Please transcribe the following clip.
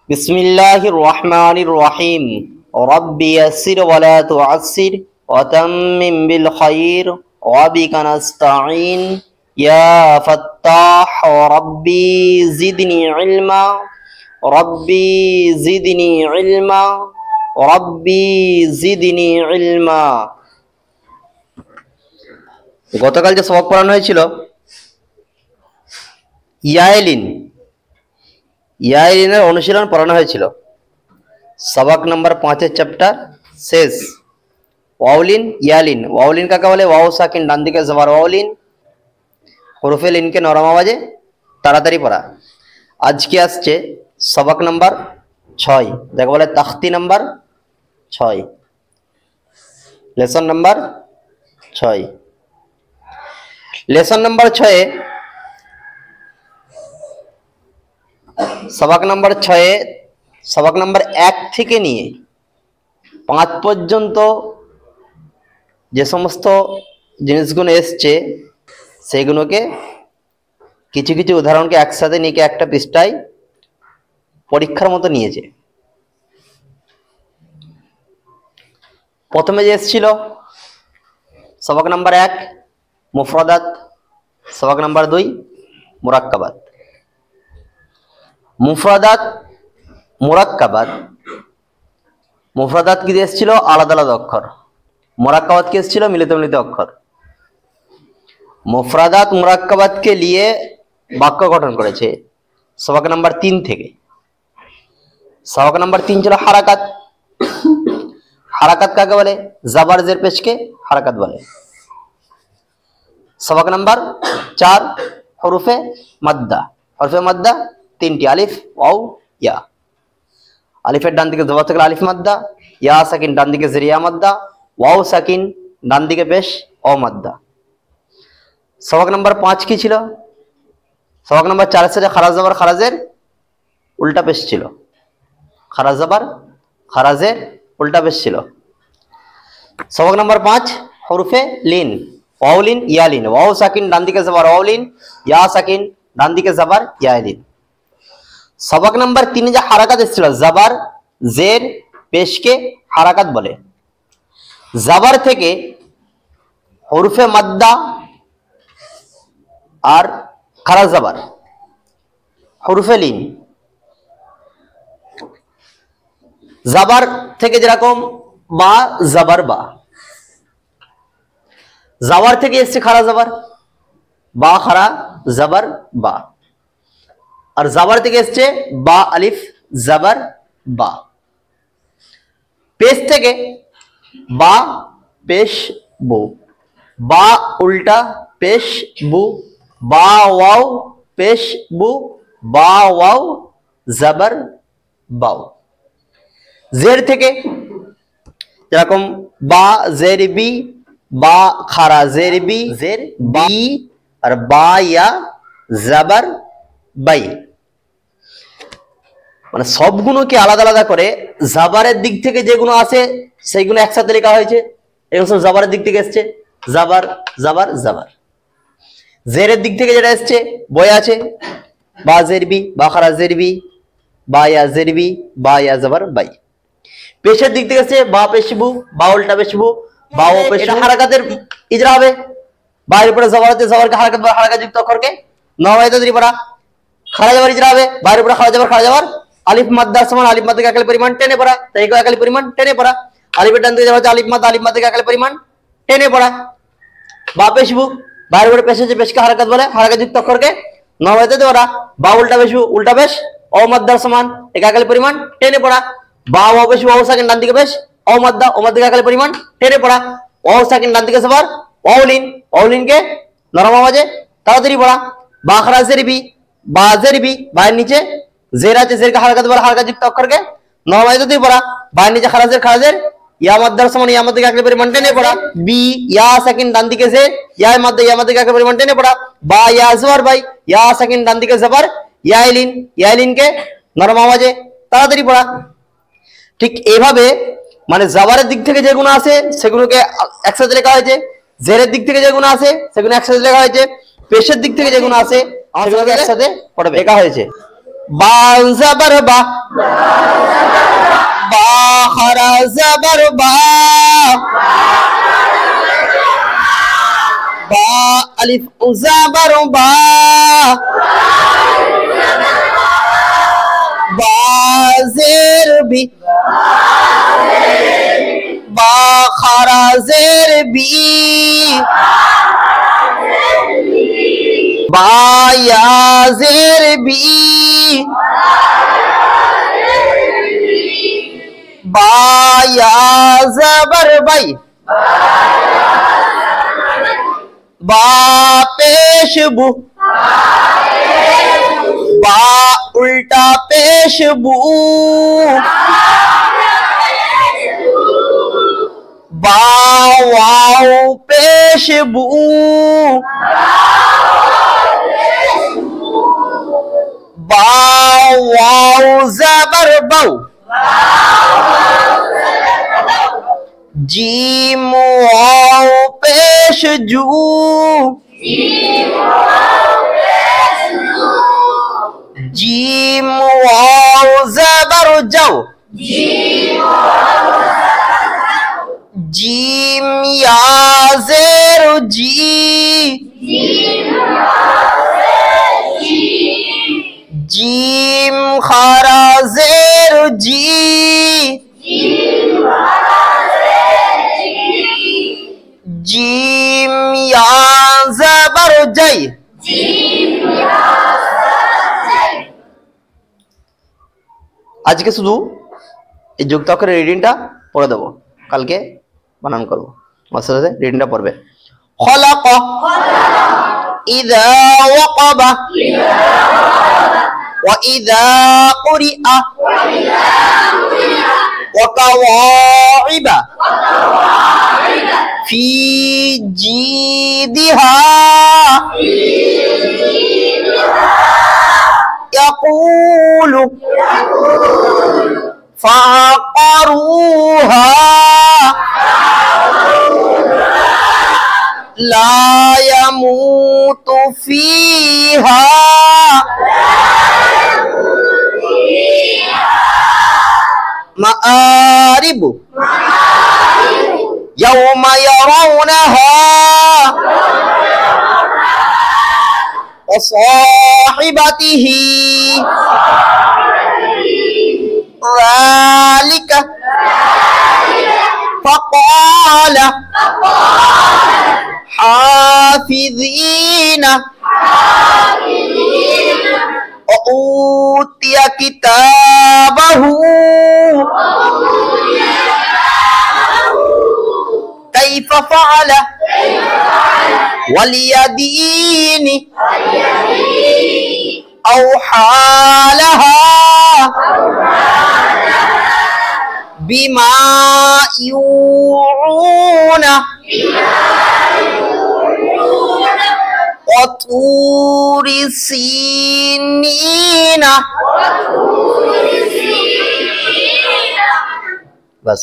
বিসমিল্লাহির রহমানির রহিম। রব্বি ইয়াসসির ওয়া লা তুআসসির ওয়া তাম্মিম বিল খায়র ওয়া বিকা নাস্তাঈন। ইয়া ফাত্তাহ রব্বি জিদনি ইলমা রব্বি জিদনি ইলমা রব্বি জিদনি ইলমা। গতকাল যে সবক পড়ানো হয়েছিল ইয়াইলিনের অনুশীলন পড়ানো হয়েছিল। সবক নম্বর 5 চ্যাপ্টার শেষ। ওয়াউলিন ইয়ালিন। ওয়াউলিন কাকে বলে? ওয়াও সাকিন ডান দিকে জবর ওয়াউলিন, হরফে লিনকে নরম আওয়াজে তাড়াতাড়ি পড়া। আজকে আসছে সবক নম্বর 6, যাকে বলে তাখতি নম্বর 6, লেসন নম্বর 6। লেসন নম্বর 6 সবক নম্বর 6 সবক নম্বর 1 থেকে নিয়ে 5 পর্যন্ত যে সমস্ত জিনিসগুলো এসছে সেগুলোকে কিছু কিছু উদাহরণকে একসাথে নিয়ে একটা পৃষ্ঠায় পরীক্ষার মতো নিয়েছে। প্রথমে যে এসেছিল সবক নম্বর 1 মুফরাদাত, সবক নম্বর 2 মুরাক্কাবাত। মুফরাদাত মুরাক্কাবাত। মুফরাদাত কি এসেছিল? আলাদা আলাদা অক্ষর। মুরাক্কাবাত কি এসেছিল? মিলিত মিলিত অক্ষর। মুফরাদাত মুরাক্কাবাতকে নিয়ে বাক্য গঠন করেছে সবক নম্বর 3 থেকে। সবক নম্বর 3 ছিল হারাকাত। হারাকাত কাকে বলে? জাবার জের পেশকে হারাকাত বলে। সবক নম্বর 4 হরফে মাদ্দা। হরফে মাদ্দা 3টি, আলিফ ওয়াও ইয়া। আলিফের ডান দিকে জবর থাকলে আলিফ মাদ্দা, ইয়া সাকিন ডান দিকে জের ইয়া মাদ্দা, ওয়াও সাকিন ডান দিকে পেশ ও মাদ্দা। সবক নম্বর 5 কি ছিল? সবক নম্বর 4 এর সাথে খারাজ জবর খারাজের উল্টা পেশ ছিল। খারাজ জবর খারাজের উল্টা পেশ ছিল। সবক নম্বর 5 হরফে লিন। ওয়াউলিন ইয়ালিন। ওয়াও সাকিন ডান দিকে জবর ওয়াউলিন, ইয়া সাকিন ডান দিকে জবর ইয়ালিন। সবক নম্বর 3 যে হারাকাত এসেছিল জাবার জের পেশকে হারাকাত বলে। জাবার থেকে হরফে মাদ্দা আর খারাজ জাবার, হরফে লিন। জাবার থেকে যেরকম বা জাবার বা, জাবার থেকে এসছে খারা জাবার, বা খারা জাবার বা। আর জাবার থেকে এসছে বা আলিফ জাবার বা। পেশ থেকে বা পেশ বু, বা উল্টা পেশ বু, বা ওয়াও পেশ বু, বা ওয়াও জাবার বাও। জের থেকে যেরকম বা জের বি, বা খারা জের বি, জের বি, আর বা ইয়া জাবার বাই। মানে সবগুলোকে আলাদা আলাদা করে জাবারের দিক থেকে যেগুলো আসে সেইগুলো একসাথে লেখা হয়েছে। এগুলো সব জাবারের দিক থেকে এসছে, জাবার জাবার জাবার। জেরের দিক থেকে যেটা এসছে বই আছে বা জেরবি, বা খারা জেরবি, বা ইয়া জেরবি, বা ইয়া জাবার বাই। পেশের দিক থেকে এসছে বা পেশবু, বা উল্টা পেশবু, বা ও পেশ। হারাকাতের ইজরা হবে, বাইরের উপরে জবর আছে, জবরকে হারাকাত বা হারাকাত যুক্ত অক্ষরকে নবায়িত তৈরি করা। খারা জাবার ইজরা হবে, বাইরের উপরে খারা জাবার, খারা জাবার আলিফ মাদ্দার সমান আলিফ মাদ্দাকে একালি পরিমাণ টেনে পড়া, তাই একালি পরিমাণ টেনে পড়া। আলিফের ডান দিকে যাওয়া হচ্ছে আলিফ মাদ্দাকে একালি পরিমাণ টেনে পড়া। বা পেশবু, বাইরের উপরে পেশ আছে, পেশকে হারাকাত বলে, হারাকাত যুক্ত অক্ষরকে নবায়িত করা। বা উল্টা পেশবু, উল্টা পেশ ও মাদ্দার সমান একালি পরিমাণ টেনে পড়া। বা ওয়াও পেশ, ওয়াও সাকিন ডান দিকে পেশ ও মাদ্দা, ও মাদ্দাকে একালি পরিমাণ টেনে পড়া। ওয়াও সাকিন ডান দিকে সবার ওয়াউলিন, ওয়াউলিনকে নরম আওয়াজে তাড়াতাড়ি পড়া। বা খারা জেরবি, বা জেরবি, বায়ের নিচে জের আছে, জেরকে হারাকাত বলা, হারাকাত যুক্ত অক্ষরকে নরমায়িত দিয়ে পড়া। বায়ের নিচে খারাজের খারাজের ইয়া মাদ্দার সমান ইয়া মাদ্দাকে একালি পরিমাণ টেনে পড়া। বি ইয়া সাকিন ডান দিকে জের, ইয়া মাদ্দাকে একালি পরিমাণ টেনে পড়া। বা ইয়া জবর বাই, ইয়া সাকিন ডান দিকে জবর ইয়াইলিন, ইয়াইলিনকে নরম আওয়াজে তাড়াতাড়ি পড়া। ঠিক এইভাবে মানে জাবারের দিক থেকে যেগুলো আছে সেগুলোকে একসাথে লেখা হয়েছে, জেরের দিক থেকে যেগুলো আছে সেগুলো একসাথে লেখা হয়েছে, পেশের দিক থেকে যেগুলো আছে সেগুলোকে একসাথে লেখা হয়েছে। बा ज़बर बा, बा खरा ज़बर बा, बा अलिफ ज़बर बा, बा ज़ेर बी, बा खरा ज़ेर बी, बा या ज़ेर बी, बा या ज़बर बाई, बा पेश बु, बा उल्टा पेश बू, बा वाव पेश बू, बा वाव ज़बर बऊ, जीम वाव पेश जू, जीम वाव ज़बर जाओ, जीम या ज़ेर जी, जीम खरा ज़ेर जी, जीम या ज़बर जय, আজকে শুধু এই যুক্ত অক্ষরের রিডিংটা পড়ে দেবো, কালকে বানান করব। আমার সাথে রিডিংটা পড়বে। খলাক, ইযা ওয়াকাবা, ওয়া ইযা কুরিআ, ওয়া কাওয়াইবা, ফি জিদিহা, ইয়াকুলু فعقروها لا يموت فيها مآرب يوم يرونها وصاحبته ذلك فقال حافظين وأوتي كتابه كيف فعل واليدين أوحى لها بما يوعون وطور سينين بس